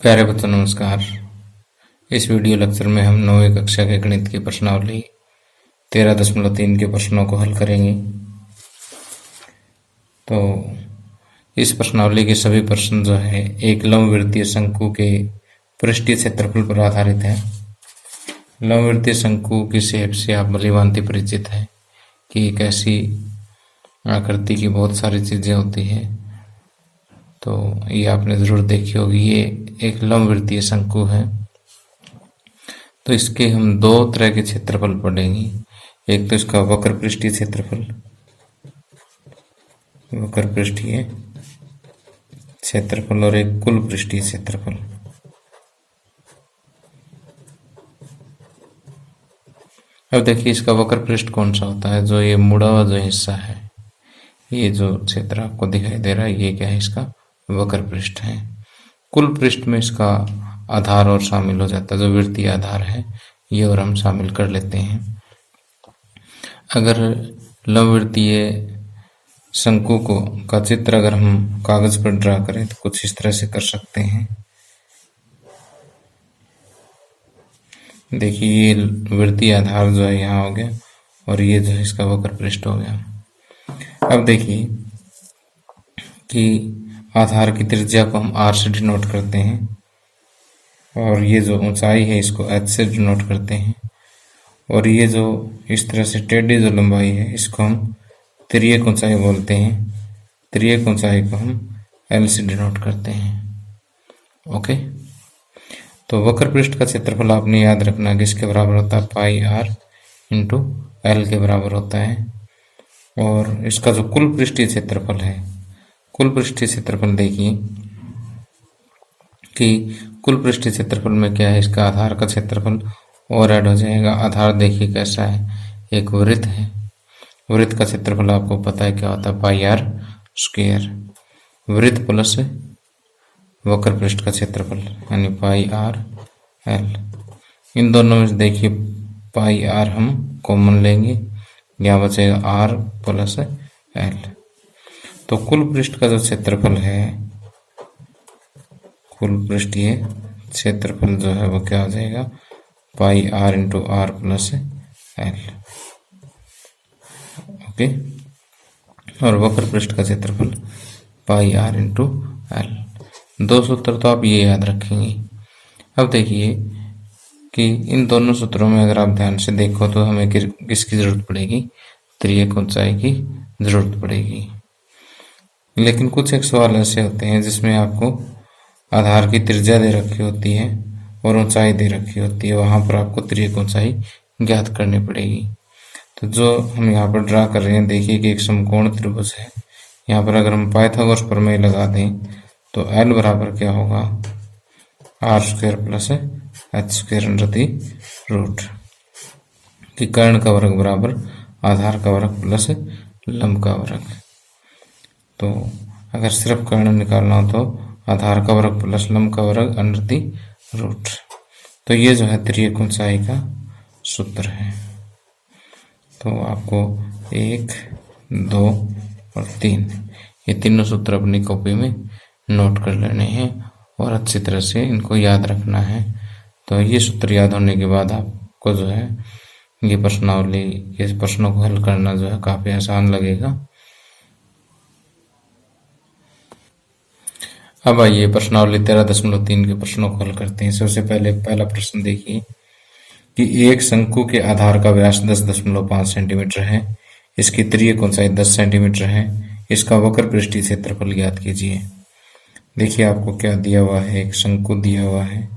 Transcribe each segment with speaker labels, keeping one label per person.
Speaker 1: प्यारे बच्चों नमस्कार। इस वीडियो लेक्चर में हम 9वीं कक्षा के गणित की प्रश्नावली 13.3 के प्रश्नों को हल करेंगे। तो इस प्रश्नावली के सभी प्रश्न जो है एक लंबवृत्तीय शंकु के पृष्ठीय क्षेत्रफल पर आधारित है। लंबवृत्तीय शंकु की शेप से आप भलीभांति परिचित है कि एक ऐसी आकृति की बहुत सारी चीजें होती है। तो ये आपने जरूर देखी होगी। ये एक लंबवृत्तीय शंकु है। तो इसके हम दो तरह के क्षेत्रफल पढ़ेंगे। एक तो इसका वक्र पृष्ठीय क्षेत्रफल, वक्र पृष्ठीय क्षेत्रफल, और एक कुल पृष्ठीय क्षेत्रफल। अब देखिए इसका वक्र पृष्ठ कौन सा होता है। जो ये मुड़ा हुआ जो हिस्सा है, ये जो क्षेत्र आपको दिखाई दे रहा है, ये क्या है, इसका वक्र पृष्ठ है। कुल पृष्ठ में इसका आधार और शामिल हो जाता है, जो वृत्तीय आधार है ये और हम शामिल कर लेते हैं। अगर लंबवृत्तीय शंकु का चित्र अगर हम कागज पर ड्रा करें तो कुछ इस तरह से कर सकते हैं। देखिए ये वृत्तीय आधार जो है यहाँ हो गया और ये जो है इसका वक्र पृष्ठ हो गया। अब देखिए कि आधार की त्रिज्या को हम r से डिनोट करते हैं और ये जो ऊंचाई है इसको h से डिनोट करते हैं, और ये जो इस तरह से टेढ़ी जो लंबाई है इसको हम तिर्यक ऊंचाई बोलते हैं। तिर्यक ऊंचाई को हम l से डिनोट करते हैं। ओके, तो वक्र पृष्ठ का क्षेत्रफल आपने याद रखना कि इसके बराबर होता है पाई r इंटू l के बराबर होता है। और इसका जो कुल पृष्ठीय क्षेत्रफल है, कुल पृष्ठीय क्षेत्रफल देखिए कि कुल पृष्ठीय क्षेत्रफल में क्या है, इसका आधार का क्षेत्रफल और ऐड हो जाएगा। आधार देखिए कैसा है, एक वृत्त है। वृत्त का क्षेत्रफल आपको पता है क्या होता है, पाई आर स्क्वायर। वृत्त प्लस वक्र पृष्ठ का क्षेत्रफल यानी पाई आर एल। इन दोनों में देखिए पाई आर हम कॉमन लेंगे, यहाँ बचेगा आर प्लस एल। तो कुल पृष्ठ का जो क्षेत्रफल है, कुल पृष्ठीय क्षेत्रफल जो है वो क्या हो जाएगा, pi r into r plus l. Okay, और वक्र पृष्ठ का क्षेत्रफल पाई आर इंटू एल। दो सूत्र तो आप ये याद रखेंगे। अब देखिए कि इन दोनों सूत्रों में अगर आप ध्यान से देखो तो हमें किसकी जरूरत पड़ेगी, तिर्यक ऊंचाई की जरूरत पड़ेगी। लेकिन कुछ एक सवाल ऐसे होते हैं जिसमें आपको आधार की त्रिज्या दे रखी होती है और ऊंचाई दे रखी होती है, वहां पर आपको तिर्यक ऊंचाई ज्ञात करनी पड़ेगी। तो जो हम यहाँ पर ड्रा कर रहे हैं, देखिए कि एक समकोण त्रिभुज है। यहाँ पर अगर हम पाइथागोरस प्रमेय लगा दें तो एल बराबर क्या होगा, r square plus h square under the root, कि कर्ण का वर्ग बराबर आधार का वर्ग प्लस लंब का वर्ग। तो अगर सिर्फ कर्ण निकालना हो तो आधार का वर्ग प्लस लंब का वर्ग अंडर दी रूट। तो ये जो है तिर्यक ऊंचाई का सूत्र है। तो आपको 1, 2 और 3 ये तीनों सूत्र अपनी कॉपी में नोट कर लेने हैं और अच्छी तरह से इनको याद रखना है। तो ये सूत्र याद होने के बाद आपको जो है ये प्रश्नावली, ये प्रश्नों को हल करना जो है काफी आसान लगेगा। अब आइए प्रश्नावली 13.3 के प्रश्नों को हल करते हैं। सबसे पहले पहला प्रश्न देखिए कि एक शंकु के आधार का व्यास 10.5 सेंटीमीटर है, इसकी तिर्यक ऊंचाई 10 सेंटीमीटर है, इसका वक्र पृष्ठीय क्षेत्रफल ज्ञात कीजिए। देखिए आपको क्या दिया हुआ है, एक शंकु दिया हुआ है,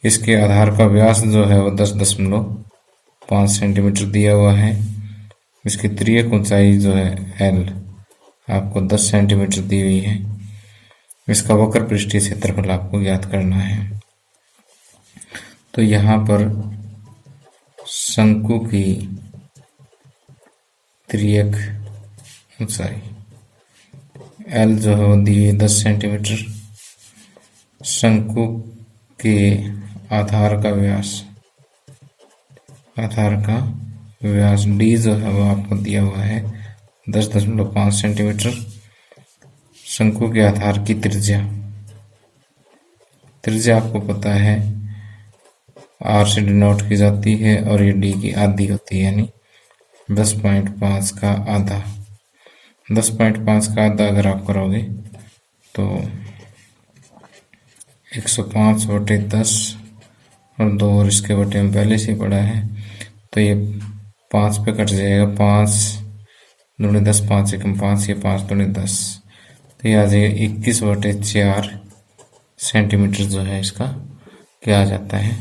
Speaker 1: इसके आधार का व्यास जो है वो 10.5 सेंटीमीटर दिया हुआ है, इसकी तिर्यक ऊंचाई जो है एल आपको 10 सेंटीमीटर दी हुई है, इसका वक्र पृष्ठीय क्षेत्रफल आपको ज्ञात करना है। तो यहाँ पर शंकु की तिर्यक ऊंचाई एल जो है वो दी है 10 सेंटीमीटर, शंकु के आधार का व्यास डी जो है वो आपको दिया हुआ है 10.5 सेंटीमीटर, शंकु के आधार की त्रिज्या त्रिज्या आपको पता है आर से डिनोट की जाती है और ये डी की आधी होती है, यानी 10.5 का आधा। 10.5 का आधा अगर आप करोगे तो 105/10 और 2 और इसके बटे में पहले से पड़ा है, तो ये 5 पे कट जाएगा। 5 दूनी 10, 5 एकम 5, ये 5 दूनी 10, तो ये आ जाएगा 21/4 सेंटीमीटर जो है इसका क्या आ जाता है,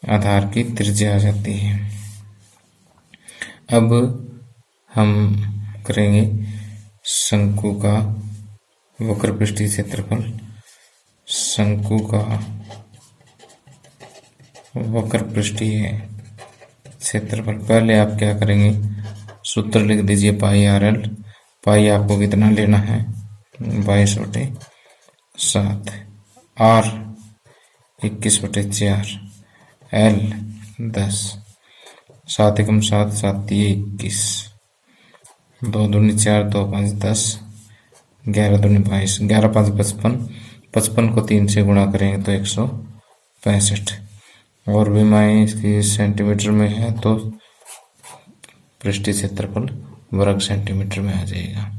Speaker 1: आधार की त्रिज्या आ जाती है। अब हम करेंगे शंकु का वक्र पृष्ठीय क्षेत्रफल। शंकु का वक्र पृष्ठीय क्षेत्रफल, पहले आप क्या करेंगे, सूत्र लिख दीजिए पाई आर एल। पाई आपको कितना लेना है, 22/7, आर 21/4, एल 10, 7 एकम 7, 7 21, 2 दूनी 4, 2 5 10, 11 दूनी 22, 11 5 55, 55 को 3 से गुणा करेंगे तो 165, और विमाएँ इसकी सेंटीमीटर में है तो पृष्ठीय क्षेत्रफल वर्ग सेंटीमीटर में आ जाएगा।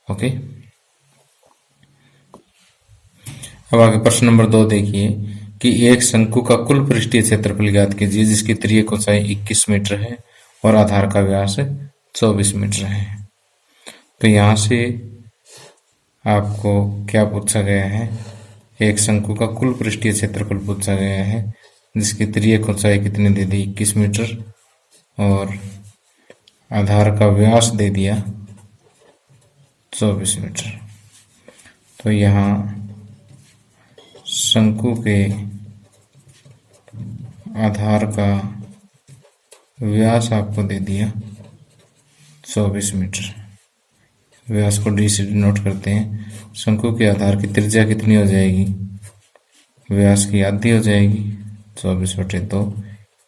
Speaker 1: ओके, अब आगे प्रश्न नंबर 2 देखिए कि एक शंकु का कुल पृष्ठीय क्षेत्रफल ज्ञात कीजिए जिसकी तिर्यक ऊंचाई 21 मीटर है और आधार का व्यास 24 मीटर है। तो यहाँ से आपको क्या पूछा गया है, एक शंकु का कुल पृष्ठीय क्षेत्रफल पूछा गया है जिसकी तिर्यक ऊंचाई कितनी दे दी, 21 मीटर, और आधार का व्यास दे दिया 24 मीटर। तो यहाँ शंकु के आधार का व्यास आपको दे दिया 24 मीटर। व्यास को डी से डिनोट करते हैं। शंकु के आधार की त्रिज्या कितनी हो जाएगी, व्यास की आधी हो जाएगी, 24/2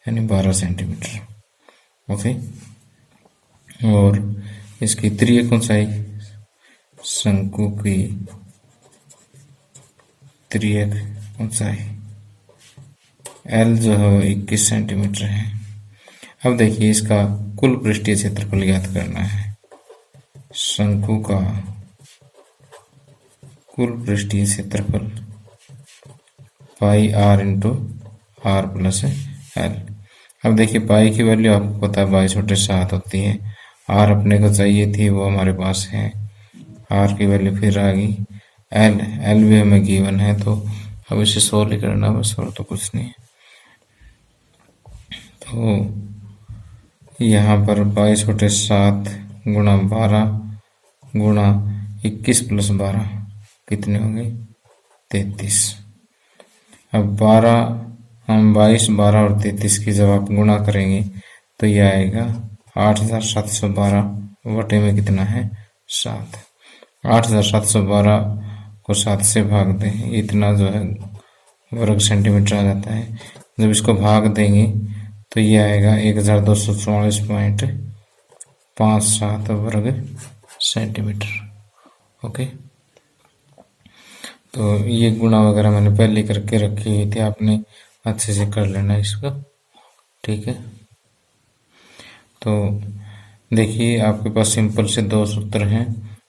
Speaker 1: यानी 12 सेंटीमीटर। ओके, और इसकी तिर्यक ऊंचाई, शंकु की तिर्यक ऊंचाई एल जो है 21 सेंटीमीटर है। अब देखिए इसका कुल पृष्ठीय क्षेत्रफल ज्ञात करना है। शंकु का कुल पृष्ठीय क्षेत्रफल pi r into r plus l. अब देखिए पाई की वैल्यू आपको पता है 22/7 होती है। आर अपने को चाहिए थी, वो हमारे पास है, आर की वैल्यू फिर आ गई। एल भी हमें गिवन है, तो अब इसे सोल्व ही करना, बस और तो कुछ नहीं है। तो यहाँ पर 22/7 गुणा 12 गुणा 21 + 12 कितने हो गए, 33। अब 22, 12 और 33 की जब आप गुणा करेंगे तो यह आएगा 8712 बटे में कितना है, 7। 8712 को 7 से भाग दें, इतना जो है वर्ग सेंटीमीटर आ जाता है। जब इसको भाग देंगे तो ये आएगा 1244.57 वर्ग सेंटीमीटर। ओके, तो ये गुणा वगैरह मैंने पहले करके रखी हुई थी, आपने अच्छे से कर लेना इसको, ठीक है। तो देखिए आपके पास सिंपल से 2 सूत्र हैं।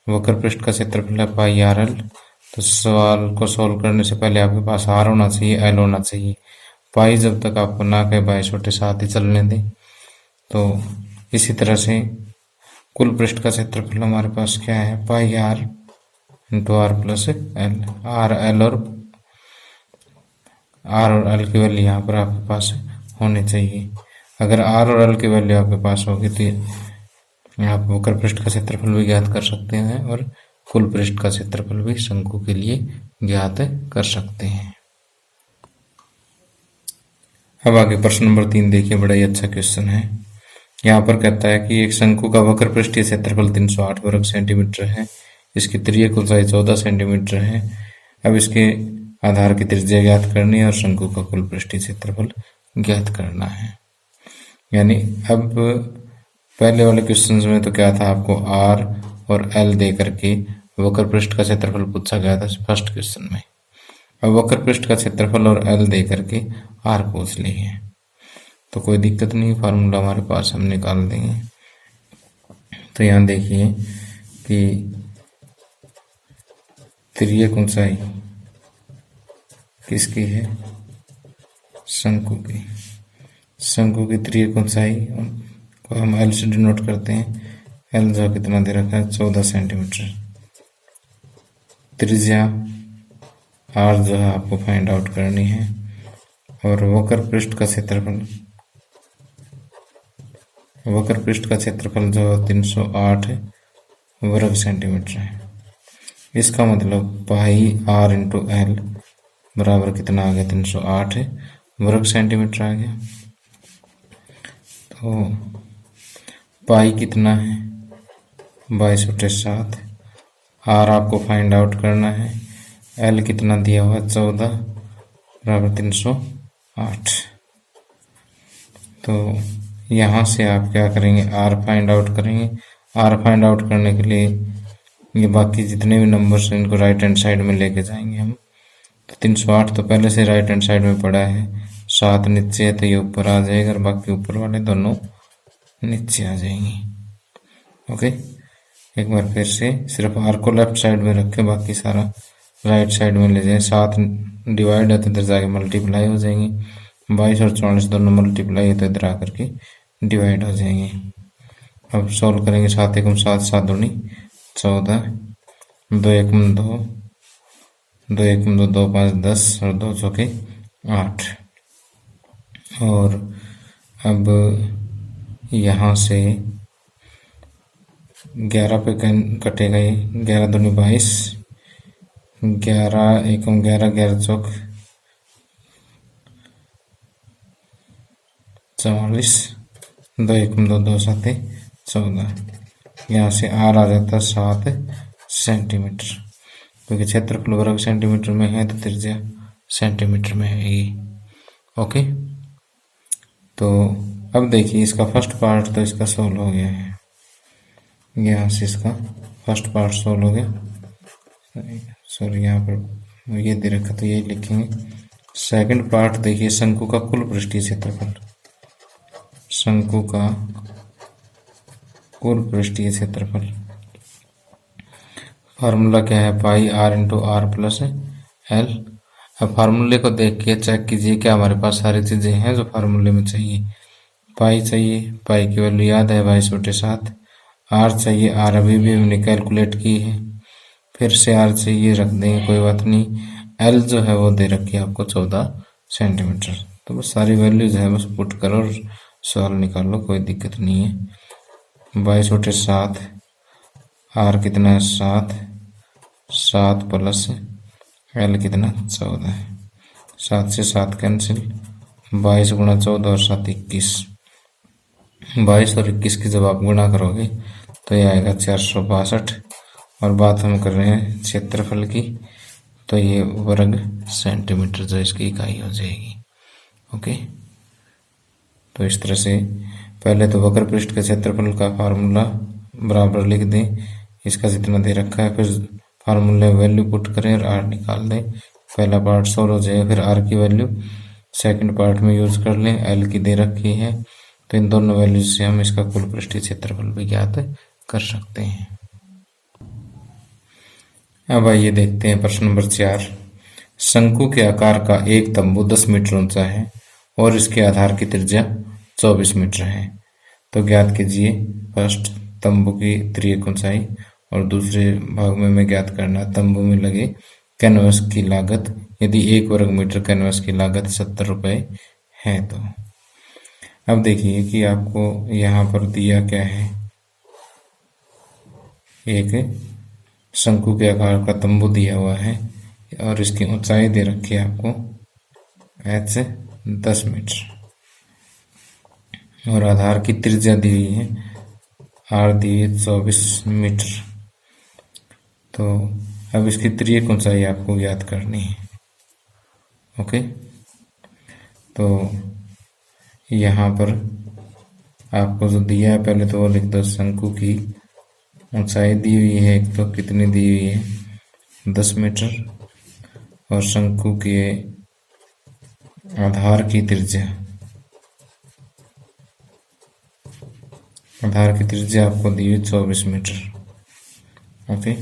Speaker 1: वक्र पृष्ठ का क्षेत्रफल है पाई आर एल। तो सवाल को सोल्व करने से पहले आपके पास आर होना चाहिए, एल होना चाहिए। पाई जब तक आपको ना कहे 22/7 ही चलने दें। तो इसी तरह से कुल पृष्ठ का क्षेत्रफल हमारे पास क्या है, pi r into r plus l. R और एल की वैल्यू यहाँ पर आपके पास होनी चाहिए। अगर आर और एल की वैल्यू आपके पास होगी तो आप वक्र पृष्ठ का क्षेत्रफल भी ज्ञात कर सकते हैं और कुल पृष्ठ का क्षेत्रफल भी शंकु के लिए ज्ञात कर सकते हैं। अब आगे प्रश्न नंबर 3 देखिए, बड़ा ही अच्छा क्वेश्चन है। यहाँ पर कहता है कि एक शंकु का वक्र पृष्ठीय क्षेत्रफल 308 वर्ग सेंटीमीटर है। इसकी तिर्यक ऊंचाई 14 सेंटीमीटर है। अब इसके आधार की त्रिज्या ज्ञात करनी है और शंकु का कुल पृष्ठीय क्षेत्रफल ज्ञात करना है। यानी अब पहले वाले क्वेश्चन में तो क्या था, आपको आर और एल दे करके वक्र पृष्ठ का क्षेत्रफल पूछा गया था फर्स्ट क्वेश्चन में। अब वक्र पृष्ठ का क्षेत्रफल और एल दे करके आर पूछ ली है, तो कोई दिक्कत नहीं, फार्मूला हमारे पास हम निकाल देंगे। तो यहाँ देखिए कि तिर्यक ऊंचाई किसकी है, शंकु की। शंकु की तिर्यक ऊंचाई को हम एल से डिनोट करते हैं। एल जो कितना दे रखा है, 14 सेंटीमीटर। त्रिज्या आर जो है आपको फाइंड आउट करनी है, और वक्र पृष्ठ का क्षेत्रफल, वक्र पृष्ठ का क्षेत्रफल जो 308 वर्ग सेंटीमीटर है। इसका मतलब पाई आर इंटू एल बराबर कितना आ गया, 308 वर्ग सेंटीमीटर आ गया। तो पाई कितना है, 22/7। आर आपको फाइंड आउट करना है। एल कितना दिया हुआ, 14 बराबर 308। तो यहाँ से आप क्या करेंगे, आर फाइंड आउट करेंगे। आर फाइंड आउट करने के लिए ये बाकी जितने भी नंबर्स हैं इनको राइट हैंड साइड में लेके जाएंगे हम। तो 308 तो पहले से राइट हैंड साइड में पड़ा है, 7 नीचे है तो ये ऊपर आ जाएगा, और बाकी ऊपर वाले दोनों नीचे आ जाएंगे। ओके, एक बार फिर से सिर्फ आर को लेफ्ट साइड में रखें, बाकी सारा राइट साइड में ले जाएं। 7 डिवाइड है तो इधर जाके मल्टीप्लाई हो जाएंगे, 22 और 44 दोनों मल्टीप्लाई है तो इधर आकर के डिवाइड हो जाएंगे। अब सॉल्व करेंगे, 7 एकम 7, 7 दूनी 14, 2 एकम 2, 2 एकम 2, 2 5 10, और 2 चौके 8। और अब यहाँ से 11 पे कटेगा, ये 11 दूनी 22, 11 एकम 11, 11 चौक 44, 2 एकम 2, 2 7 14। यहाँ से आर आ जाता 7 सेंटीमीटर, क्योंकि क्षेत्रफल वर्ग सेंटीमीटर में है तो त्रिज्या सेंटीमीटर में है ये। ओके, तो अब देखिए इसका फर्स्ट पार्ट तो इसका सोल्व हो गया है, यहाँ से इसका फर्स्ट पार्ट सोल्व हो गया। सॉरी, यहाँ पर ये दे रखा तो यही लिखेंगे। सेकंड पार्ट देखिए, शंकु का कुल पृष्ठीय क्षेत्रफल। शंकु का कुल पृष्ठीय क्षेत्रफल, फार्मूला क्या है, pi r into r plus l. अब फार्मूले को देख के चेक कीजिए क्या हमारे पास सारी चीजें हैं जो फार्मूले में चाहिए। पाई चाहिए, पाई की वैल्यू याद है 22/7। आर चाहिए, आर अभी भी हमने कैलकुलेट की है, फिर से आर चाहिए, रख देंगे कोई बात नहीं। एल जो है वो दे रखी है आपको 14 सेंटीमीटर। तो बस सारी वैल्यूज है, बस पुट करो और सॉल्व निकालो, कोई दिक्कत नहीं है। 22/7, आर कितना है 7, 7 प्लस एल कितना 14 है, 7 से 7 कैंसिल, 22 गुणा 14 और 7 21। 22 और 21 की जब आप गुणा करोगे तो ये आएगा 462। और बात हम कर रहे हैं क्षेत्रफल की, तो ये वर्ग सेंटीमीटर जो इसकी इकाई हो जाएगी। ओके, तो इस तरह से पहले तो वक्र पृष्ठ के क्षेत्रफल का फार्मूला बराबर लिख दें, इसका जितना दे रखा है, फिर फार्मूले वैल्यू पुट करें और आर निकाल दें। पहला पार्ट सोल्व हो जाएगा, फिर आर की वैल्यू सेकंड पार्ट में यूज कर लें, एल की दे रखी है, तो इन दोनों वैल्यू से हम इसका कुल पृष्ठीय क्षेत्रफल भी ज्ञात कर सकते हैं। अब आइए देखते हैं प्रश्न नंबर 4। शंकु के आकार का एक तंबू 10 मीटर ऊंचा है और इसके आधार की त्रिज्या 24 मीटर है, तो ज्ञात कीजिए फर्स्ट तंबू की तिर्यक ऊंचाई, और दूसरे भाग में हमें ज्ञात करना तंबू में लगे कैनवस की लागत, यदि 1 वर्ग मीटर कैनवस की लागत 70 रुपए है तो। अब देखिए कि आपको यहाँ पर दिया क्या है, एक शंकु के आकार का तंबू दिया हुआ है और इसकी ऊंचाई दे रखी है आपको h 10 मीटर, और आधार की त्रिज्या दी हुई है r दी है 24 मीटर। तो अब इसकी तिर्यक ऊंचाई आपको ज्ञात करनी है। ओके, तो यहाँ पर आपको जो दिया है पहले तो वो लिख दो, शंकु की ऊंचाई दी हुई है, एक तो कितनी दी हुई है 10 मीटर, और शंकु के आधार की त्रिज्या आपको दी हुई 24 मीटर। ओके,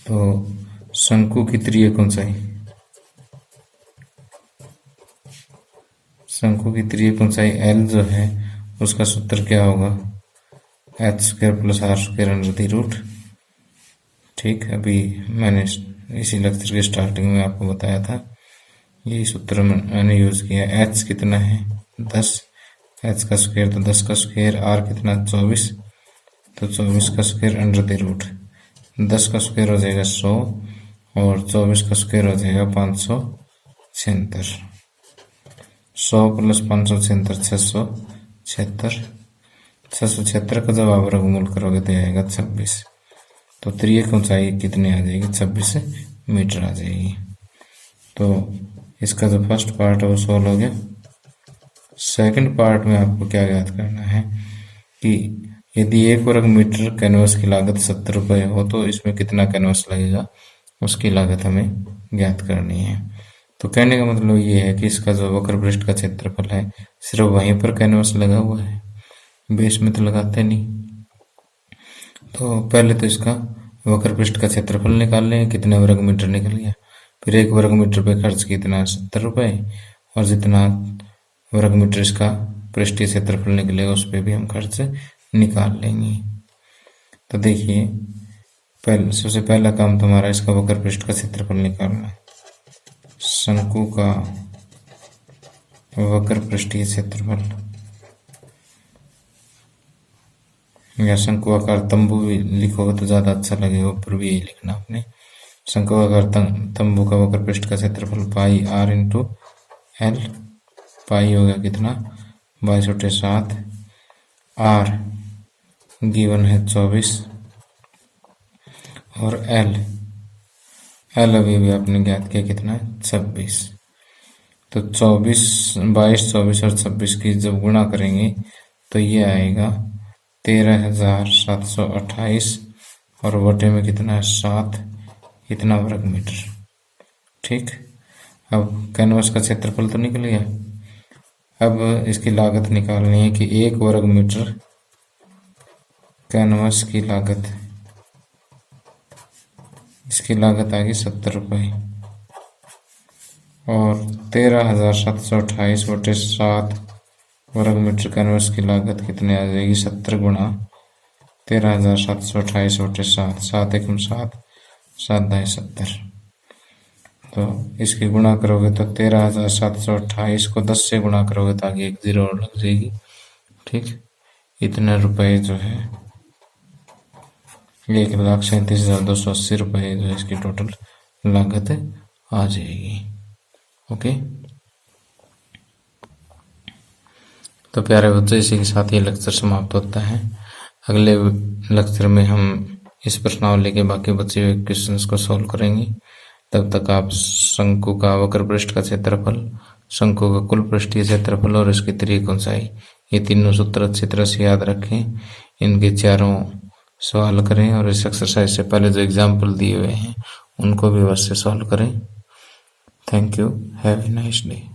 Speaker 1: तो शंकु की त्रियक ऊंचाई L जो है उसका सूत्र क्या होगा, h² + r²√। ठीक, अभी मैंने इसी लेक्चर के स्टार्टिंग में आपको बताया था, यही सूत्र मैंने यूज किया। h कितना है 10, h का स्क्वायर तो 10 का स्क्वायर, r कितना 24 तो 24 का स्क्वायर √। 10 का स्क्वायर हो जाएगा 100 और 24 का स्क्वायर हो जाएगा 576। 100 + 576 676। 676 का जब आप वर्गमूल करोगे तो आएगा 26। तो त्रियक ऊंचाई कितनी आ जाएगी, 26 मीटर आ जाएगी। तो इसका जो फर्स्ट पार्ट है वो सॉल्व हो गया। सेकंड पार्ट में आपको क्या याद करना है कि यदि 1 वर्ग मीटर कैनवस की लागत 70 रुपये हो तो इसमें कितना कैनवस लगेगा, उसकी लागत हमें ज्ञात करनी है। तो कहने का मतलब ये है कि इसका जो वक्र पृष्ठ का क्षेत्रफल है सिर्फ वहीं पर कैनवस लगा हुआ है, बेस में तो लगाते नहीं। तो पहले तो इसका वक्र पृष्ठ का क्षेत्रफल निकाल लें, कितने वर्ग मीटर निकल गया। फिर 1 वर्ग मीटर पे खर्च कितना 70 रुपये, और जितना वर्ग मीटर इसका पृष्ठीय क्षेत्रफल निकलेगा उस पर भी हम खर्च निकाल लेंगे। तो देखिए सबसे पहला काम तो हमारा इसका वक्र पृष्ठ का क्षेत्रफल निकालना है। शंकु का वक्र पृष्ठीय क्षेत्रफल, या शंकु आकार तंबू भी लिखोगे तो ज्यादा अच्छा लगेगा, ऊपर भी यही लिखना आपने। शंकु आकार तंबू का वक्र पृष्ठ का क्षेत्रफल पाई r × l। पाई हो गया कितना 22/7, r गिवन है 24 और l अभी आपने ज्ञात किया कितना है 26। तो 22, 24 और 26 की जब गुणा करेंगे तो ये आएगा 13,728 और बटे में कितना है 7, इतना वर्ग मीटर। ठीक, अब कैनवस का क्षेत्रफल तो निकल गया। अब इसकी लागत निकालनी है कि 1 वर्ग मीटर कैनवस की लागत, इसकी लागत आ गई 70 रुपये, और 13,728 बटे 7 वर्ग मीटर कैनवस की लागत कितने आ जाएगी 70 गुणा 13,728 बटे 7, 7 × 7 7 × 70। तो इसकी गुणा करोगे तो 13,728 को 10 से गुणा करोगे तो आगे 1 0 और लग जाएगी। ठीक, इतने रुपए जो है 1,37,280 रुपये जो है इसकी टोटल लागत आ जाएगी। ओके, तो प्यारे बच्चों इसी के साथ ये लेक्चर समाप्त होता है। अगले लेक्चर में हम इस प्रश्नावली के बाकी बचे हुए क्वेश्चंस को सॉल्व करेंगे। तब तक आप शंकु का वक्र पृष्ठ का क्षेत्रफल, शंकु का कुल पृष्ठीय क्षेत्रफल और इसकी त्रियक ऊंचाई, ये तीनों सूत्र अच्छी तरह से याद रखें। इनके चारों सवाल करें और इस एक्सरसाइज से पहले जो एग्जाम्पल दिए हुए हैं उनको भी अवश्य सॉल्व करें। Thank you, have a nice day.